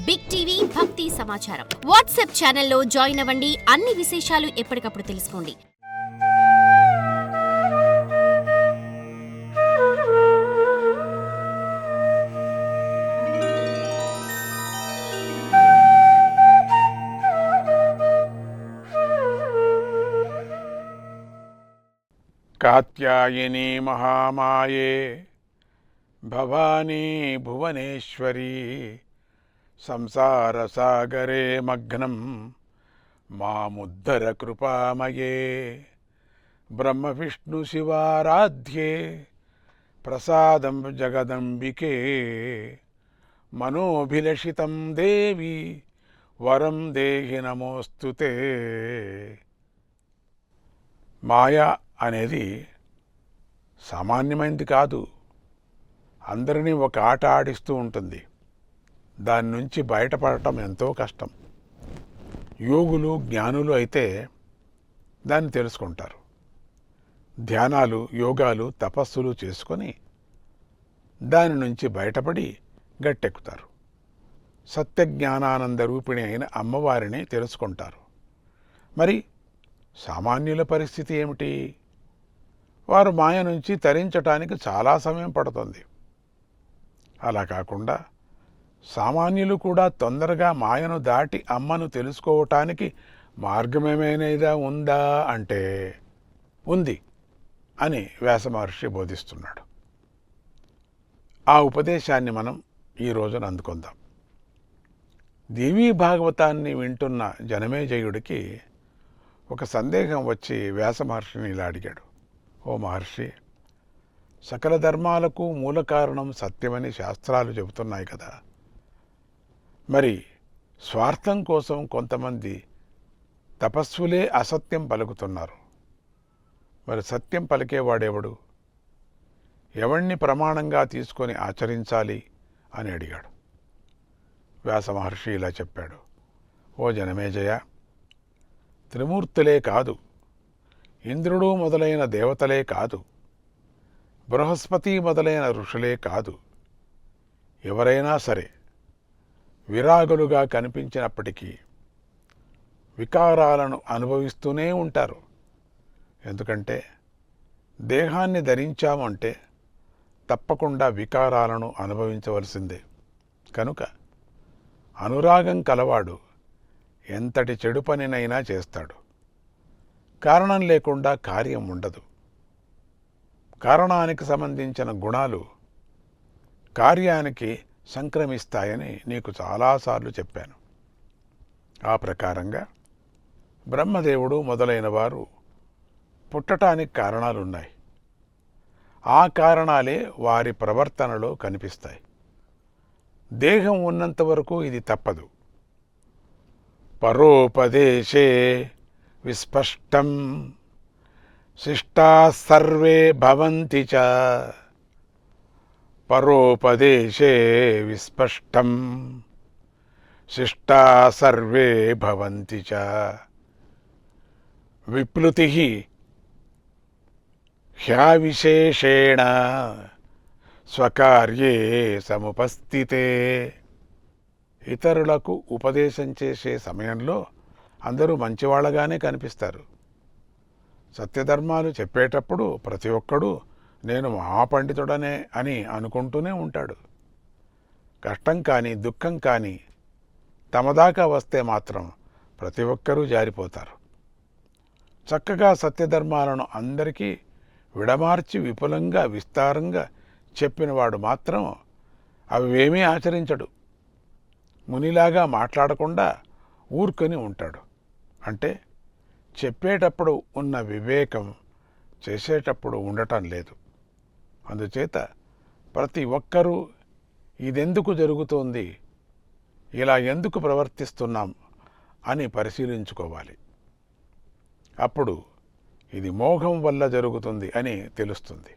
Big TV భక్తి సమాచారం WhatsApp ఛానల్లో జాయిన్ అవ్వండి. అన్ని విశేషాలు ఎప్పటికప్పుడు తెలుసుకోండి. కాత్యాయని మహామాయే భవానీ భువనేశ్వరీ సంసారసాగరే మగ్నం మాముద్ధర కృపామయే బ్రహ్మ విష్ణు శివారాధ్యే ప్రసాదం జగదంబికే మనోభిలషితం దేవి వరం దేహి నమోస్తుతే. మాయ అనేది సామాన్యమైనది కాదు. అందరినీ ఒక ఆట ఆడిస్తూ ఉంటుంది. దాని నుంచి బయటపడటం ఎంతో కష్టం. యోగులు జ్ఞానులు అయితే దాన్ని తెలుసుకుంటారు. ధ్యానాలు యోగాలు తపస్సులు చేసుకొని దాని నుంచి బయటపడి గట్టెక్కుతారు. సత్యజ్ఞానానంద రూపిణి అయిన అమ్మవారిని తెలుసుకుంటారు. మరి సామాన్యుల పరిస్థితి ఏమిటి? వారు మాయ నుంచి తరించటానికి చాలా సమయం పడుతుంది. అలా కాకుండా సామాన్యులు కూడా తొందరగా మాయను దాటి అమ్మను తెలుసుకోవటానికి మార్గమేమైనా ఉందా అంటే ఉంది అని వ్యాస మహర్షి బోధిస్తున్నాడు. ఆ ఉపదేశాన్ని మనం ఈ రోజున అందుకుందాం. దేవీ భాగవతాన్ని వింటున్న జనమేజయుడికి ఒక సందేహం వచ్చి వ్యాస మహర్షిని ఇలా అడిగాడు. ఓ మహర్షి, సకల ధర్మాలకు మూల కారణం సత్యమని శాస్త్రాలు చెబుతున్నాయి కదా. మరి స్వార్థం కోసం కొంతమంది తపస్సులే అసత్యం పలుకుతున్నారు. మరి సత్యం పలికేవాడెవడు? ఎవణ్ణి ప్రమాణంగా తీసుకొని ఆచరించాలి అని అడిగాడు. వ్యాస మహర్షి ఇలా చెప్పాడు. ఓ జనమేజయ, త్రిమూర్తులే కాదు, ఇంద్రుడు మొదలైన దేవతలే కాదు, బృహస్పతి మొదలైన ఋషులే కాదు, ఎవరైనా సరే విరాగులుగా కనిపించినప్పటికీ వికారాలను అనుభవిస్తూనే ఉంటారు. ఎందుకంటే దేహాన్ని ధరించామంటే తప్పకుండా వికారాలను అనుభవించవలసిందే. కనుక అనురాగం కలవాడు ఎంతటి చెడు పనినైనా చేస్తాడు. కారణం లేకుండా కార్యం ఉండదు. కారణానికి సంబంధించిన గుణాలు కార్యానికి సంక్రమిస్తాయని నీకు చాలాసార్లు చెప్పాను. ఆ ప్రకారంగా బ్రహ్మదేవుడు మొదలైన వారు పుట్టటానికి కారణాలున్నాయి. ఆ కారణాలే వారి ప్రవర్తనలో కనిపిస్తాయి. దేహం ఉన్నంత వరకు ఇది తప్పదు. పరోపదేశే విస్పష్టం శిష్టా సర్వే భవంతి చ. పరోపదేశే విస్పష్టం శిష్టా సర్వే భవంతి చ. విప్లుతి హ్యావిశేషేణ స్వకార్యే సముపస్థితే. ఇతరులకు ఉపదేశం చేసే సమయంలో అందరూ మంచివాళ్ళగానే కనిపిస్తారు. సత్యధర్మాలు చెప్పేటప్పుడు ప్రతి ఒక్కడూ నేను మహాపండితుడనే అని అనుకుంటూనే ఉంటాడు. కష్టం కానీ దుఃఖం కానీ తమదాకా వస్తే మాత్రం ప్రతి ఒక్కరూ జారిపోతారు. చక్కగా సత్యధర్మాలను అందరికీ విడమార్చి విపులంగా విస్తారంగా చెప్పినవాడు మాత్రం అవేమీ ఆచరించడు. మునిలాగా మాట్లాడకుండా ఊరుకొని ఉంటాడు. అంటే చెప్పేటప్పుడు ఉన్న వివేకం చేసేటప్పుడు ఉండటం లేదు. అందుచేత ప్రతి ఒక్కరూ ఇదెందుకు జరుగుతోంది, ఇలా ఎందుకు ప్రవర్తిస్తున్నాం అని పరిశీలించుకోవాలి. అప్పుడు ఇది మోహం వల్ల జరుగుతుంది అని తెలుస్తుంది.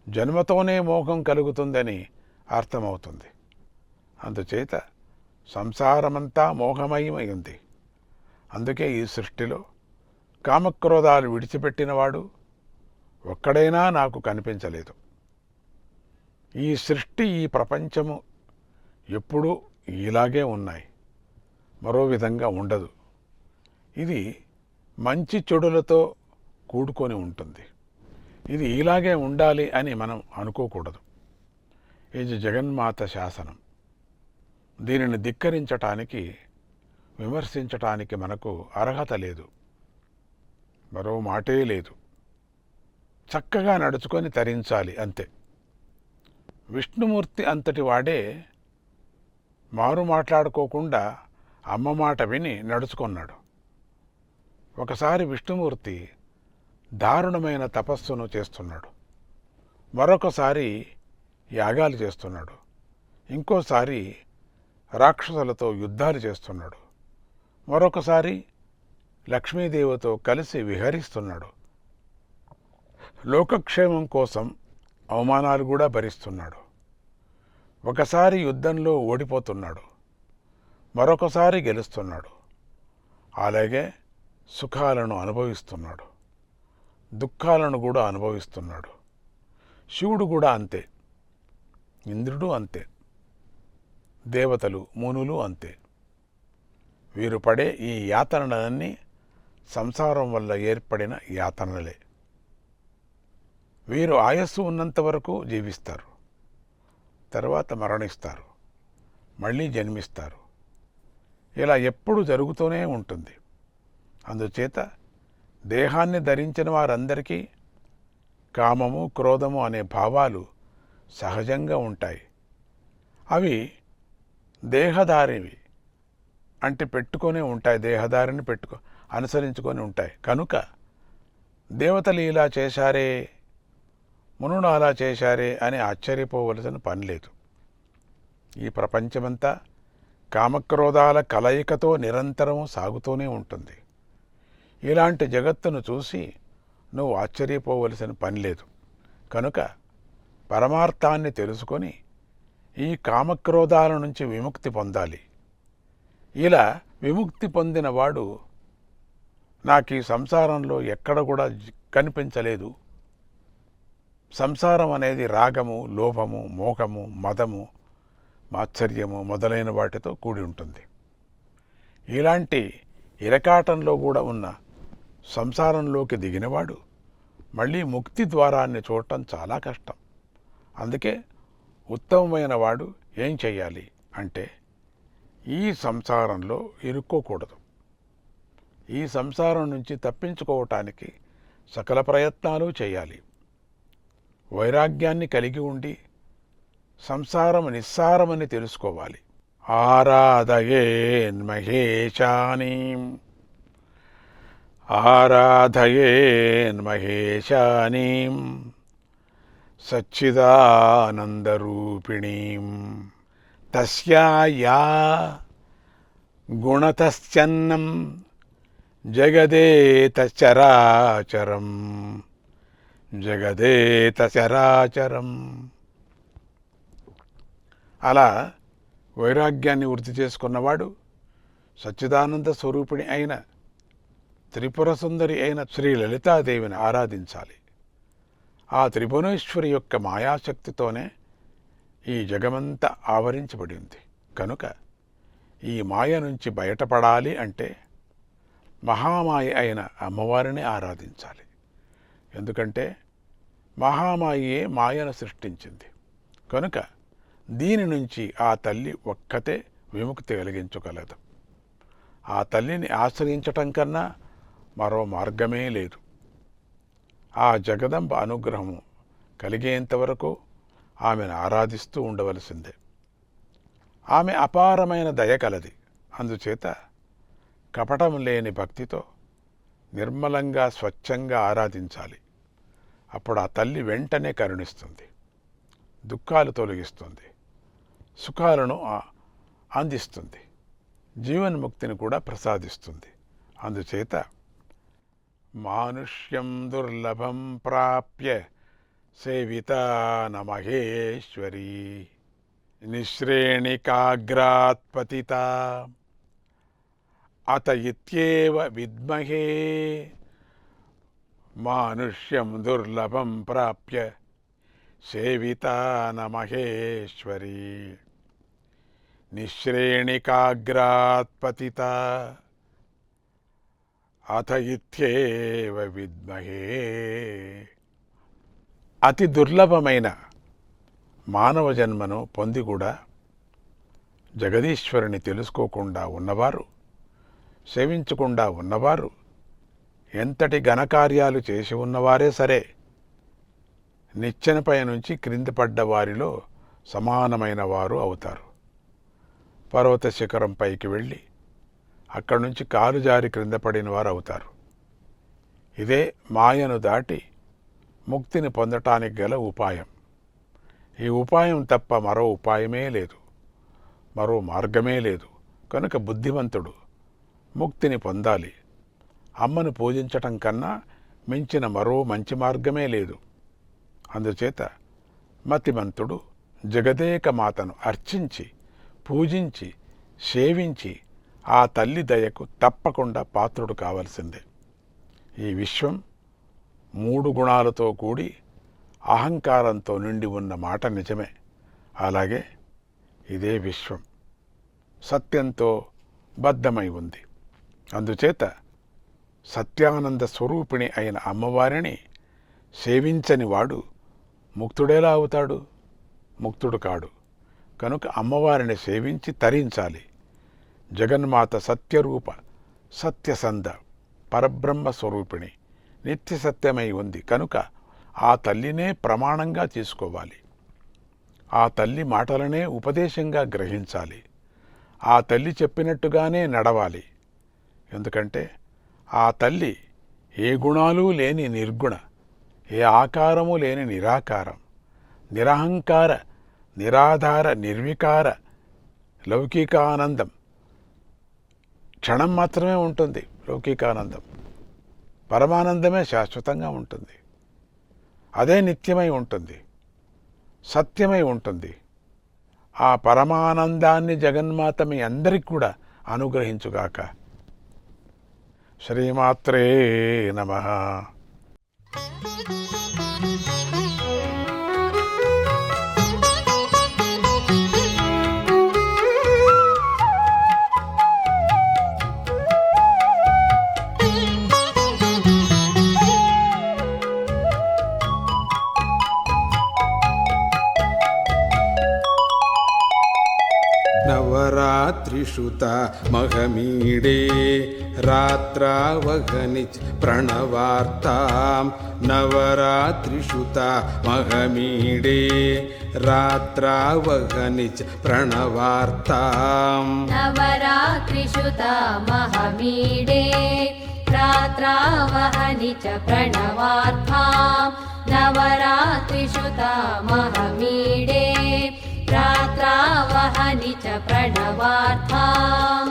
జన్మతోనే మోహం కలుగుతుందని అర్థమవుతుంది. అందుచేత సంసారమంతా మోహమయమై ఉంది. అందుకే ఈ సృష్టిలో కామక్రోధాలు విడిచిపెట్టినవాడు ఒక్కడైనా నాకు కనిపించలేదు. ఈ సృష్టి ఈ ప్రపంచము ఎప్పుడూ ఇలాగే ఉన్నాయి, మరో విధంగా ఉండదు. ఇది మంచి చెడులతో కూడుకొని ఉంటుంది. ఇది ఇలాగే ఉండాలి అని మనం అనుకోకూడదు. ఇది జగన్మాత శాసనం. దీనిని ధిక్కరించటానికి, విమర్శించటానికి మనకు అర్హత లేదు, మరో మాటే లేదు. చక్కగా నడుచుకొని తరించాలి అంతే. విష్ణుమూర్తి అంతటి వాడే మారు మాట్లాడుకోకుండా అమ్మ మాట విని నడుచుకున్నాడు. ఒకసారి విష్ణుమూర్తి దారుణమైన తపస్సును చేస్తున్నాడు, మరొకసారి యాగాలు చేస్తున్నాడు, ఇంకోసారి రాక్షసులతో యుద్ధాలు చేస్తున్నాడు, మరొకసారి లక్ష్మీదేవితో కలిసి విహరిస్తున్నాడు. లోకక్షేమం కోసం అవమానాలు కూడా భరిస్తున్నాడు. ఒకసారి యుద్ధంలో ఓడిపోతున్నాడు, మరొకసారి గెలుస్తున్నాడు. అలాగే సుఖాలను అనుభవిస్తున్నాడు, దుఃఖాలను కూడా అనుభవిస్తున్నాడు. శివుడు కూడా అంతే, ఇంద్రుడు అంతే, దేవతలు మునులు అంతే. వీరు పడే ఈ యాతనలన్నీ సంసారం వల్ల ఏర్పడిన యాతనలే. వీరు ఆయస్సు ఉన్నంత వరకు జీవిస్తారు, తర్వాత మరణిస్తారు, మళ్ళీ జన్మిస్తారు. ఇలా ఎప్పుడు జరుగుతూనే ఉంటుంది. అందుచేత దేహాన్ని ధరించిన వారందరికీ కామము, క్రోధము అనే భావాలు సహజంగా ఉంటాయి. అవి దేహదారివి అంటే పెట్టుకొనే ఉంటాయి, దేహదారిని అనుసరించుకొని ఉంటాయి. కనుక దేవతలు ఇలా చేశారే, మునులు అలా చేశారే అని ఆశ్చర్యపోవలసిన పని లేదు. ఈ ప్రపంచమంతా కామక్రోధాల కలయికతో నిరంతరం సాగుతూనే ఉంటుంది. ఇలాంటి జగత్తును చూసి నువ్వు ఆశ్చర్యపోవలసిన పని లేదు. కనుక పరమార్థాన్ని తెలుసుకొని ఈ కామక్రోధాల నుంచి విముక్తి పొందాలి. ఇలా విముక్తి పొందిన వాడు నాకు ఈ సంసారంలో ఎక్కడ కూడా కనిపించలేదు. సంసారం అనేది రాగము, లోభము, మోహము, మదము, మాత్సర్యము మొదలైన వాటితో కూడి ఉంటుంది. ఇలాంటి ఇరకాటంలో కూడా ఉన్న సంసారంలోకి దిగినవాడు మళ్ళీ ముక్తి ద్వారాన్ని చూడటం చాలా కష్టం. అందుకే ఉత్తమమైన వాడు ఏం చెయ్యాలి అంటే ఈ సంసారంలో ఇరుక్కోకూడదు. ఈ సంసారం నుంచి తప్పించుకోవటానికి సకల ప్రయత్నాలు చేయాలి. వైరాగ్యాన్ని కలిగి ఉండి సంసారం నిస్సారమని తెలుసుకోవాలి. ఆరాధయేన్మహేశానీం ఆరాధయేన్మహేశానీం సచ్చిదానందరూపిణీం తస్యా యా గుణతశ్చన్నం జగదేతచరాచరం జగదేతచరాచరం. అలా వైరాగ్యాన్ని వృద్ధి చేసుకున్నవాడు సచ్చిదానంద స్వరూపిణి అయిన త్రిపుర సుందరి అయిన శ్రీ లలితాదేవిని ఆరాధించాలి. ఆ త్రిభువనేశ్వరి యొక్క మాయాశక్తితోనే ఈ జగమంతా ఆవరించబడి ఉంది. కనుక ఈ మాయ నుంచి బయటపడాలి అంటే మహామాయ అయిన అమ్మవారిని ఆరాధించాలి. ఎందుకంటే మహామాయే మాయను సృష్టించింది. కనుక దీని నుంచి ఆ తల్లి ఒక్కతే విముక్తి కలిగించగలదు. ఆ తల్లిని ఆశ్రయించటం కన్నా మరో మార్గమే లేదు. ఆ జగదంబ అనుగ్రహము కలిగేంతవరకు ఆమెను ఆరాధిస్తూ ఉండవలసిందే. ఆమె అపారమైన దయ కలది. అందుచేత కపటం లేని భక్తితో నిర్మలంగా స్వచ్ఛంగా ఆరాధించాలి. అప్పుడు ఆ తల్లి వెంటనే కరుణిస్తుంది, దుఃఖాలు తొలగిస్తుంది, సుఖాలను అందిస్తుంది, జీవన్ముక్తిని కూడా ప్రసాదిస్తుంది. అందుచేత మానుష్యం దుర్లభం ప్రాప్య సేవితా న మహేశ్వరీ నిశ్రేణికాగ్రాత్ పతితా అత ఇత్యేవ విద్మహే మానుష్యం దుర్లభం ప్రాప్య సేవితా న మహేశ్వరీ నిశ్రేణికాగ్రాత్ పతిత అథ ఇత్యేవ విద్మహే. అతి దుర్లభమైన మానవ జన్మను పొంది కూడా జగదీశ్వరుని తెలుసుకోకుండా ఉన్నవారు, సేవించకుండా ఉన్నవారు, ఎంతటి ఘనకార్యాలు చేసి ఉన్నవారే సరే నిచ్చెనపై నుంచి క్రింద పడ్డ వారిలో సమానమైన వారు అవుతారు. పర్వత శిఖరం పైకి వెళ్ళి అక్కడి నుంచి కాలు జారి క్రింద పడిన వారు అవుతారు. ఇదే మాయను దాటి ముక్తిని పొందటానికి గల ఉపాయం. ఈ ఉపాయం తప్ప మరో ఉపాయమే లేదు, మరో మార్గమే లేదు. కనుక బుద్ధిమంతుడు ముక్తిని పొందాలి. అమ్మను పూజించటం కన్నా మించిన మరో మంచి మార్గమే లేదు. అందుచేత మతిమంతుడు జగదేక మాతను అర్చించి, పూజించి, సేవించి ఆ తల్లి దయకు తప్పకుండా పాత్రుడు కావలసిందే. ఈ విశ్వం 3 గుణాలతో కూడి అహంకారంతో నిండి ఉన్న మాట నిజమే. అలాగే ఇదే విశ్వం సత్యంతో బద్ధమై ఉంది. అందుచేత సత్యానంద స్వరూపిణి అయిన అమ్మవారిని సేవించని వాడు ముక్తుడేలా అవుతాడు? ముక్తుడు కాడు. కనుక అమ్మవారిని సేవించి తరించాలి. జగన్మాత సత్యరూప, సత్యసంధ, పరబ్రహ్మ స్వరూపిణి, నిత్య సత్యమై ఉంది. కనుక ఆ తల్లినే ప్రమాణంగా తీసుకోవాలి. ఆ తల్లి మాటలనే ఉపదేశంగా గ్రహించాలి. ఆ తల్లి చెప్పినట్టుగానే నడవాలి. ఎందుకంటే ఆ తల్లి ఏ గుణాలు లేని నిర్గుణ, ఏ ఆకారము లేని నిరాకారం, నిరహంకార, నిరాధార, నిర్వికార, లౌకికానందం. క్షణం మాత్రమే ఉంటుంది లౌకికానందం. పరమానందమే శాశ్వతంగా ఉంటుంది. అదే నిత్యమై ఉంటుంది, సత్యమై ఉంటుంది. ఆ పరమానందాన్ని జగన్మాత మీ అందరికీ కూడా అనుగ్రహించుగాక. శ్రీమాత్రే నమః. నవరాత్రిషుత మహమీడే రాత్రావహని ప్రణవార్తాం. నవరాత్రిషుత మహమీడే రాత్రావహని ప్రణవార్తాం. నవరాత్రిషుత మహమీడే రాత్రావహని చ ప్రణవార్తాం. నవరాత్రిషుత మహమీడే రాత్రావహని చ ప్రణవార్తాం.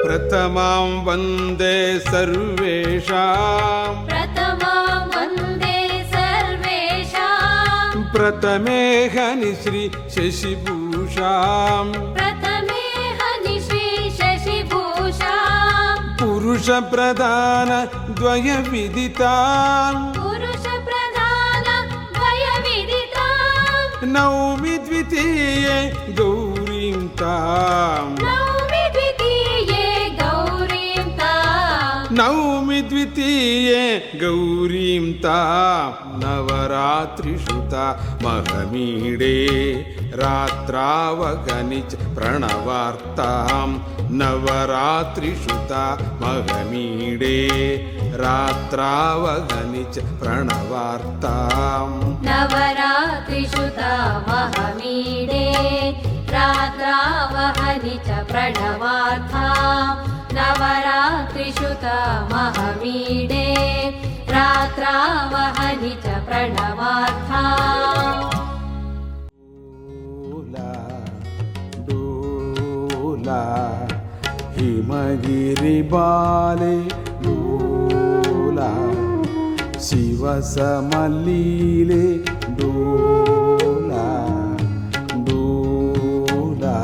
ప్రథమాం వందే సర్వేషాం. ప్రథమాం వందే సర్వేషాం. ప్రథమే హని శ్రీ శశిభూషాం. ప్రథమే హని శ్రీ శశిభూషాం. పురుష ప్రధాన ద్వయ విదితాం. పురుష ప్రధాన ద్వయ విదితాం. నౌమి ద్వితీయే గౌరీం తాం. నౌమి ద్వితీయే గౌరీం తాం. నౌమి ద్వితీయే గౌరీం తాం. నవరాత్రిషుత మహమీడే రాత్రావగని ప్రణవార్తాం. నవరాత్రిషుత మహమీడే రాత్రావగని ప్రణవార్తాం. నవరాత్రిషుత మహమీడే రాత్రావహని చ ప్రణవార్తాం. నవరాత్రిషుత మహమీడే రాత్రావహని చ ప్రణవార్తాం. డోలా హిమగిరి బాలే డోలా శివసమలీలే డోలా డోలా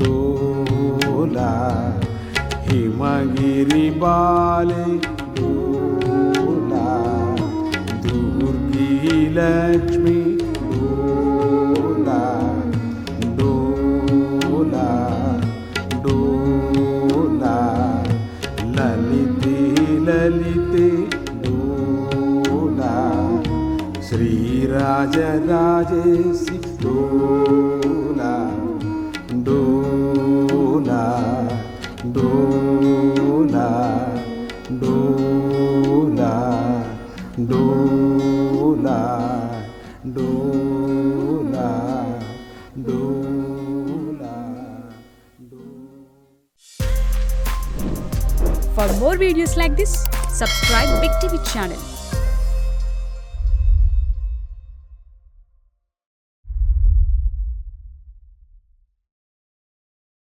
డోలా హిమగిరి बाले डोला दुर्गी लक्ष्मी डोला डोला डोला ललिते ललिते डोला श्रीराजराजेशी डोला डोला डोला डोला डोला डोला डोला For more videos like this, subscribe Big TV channel.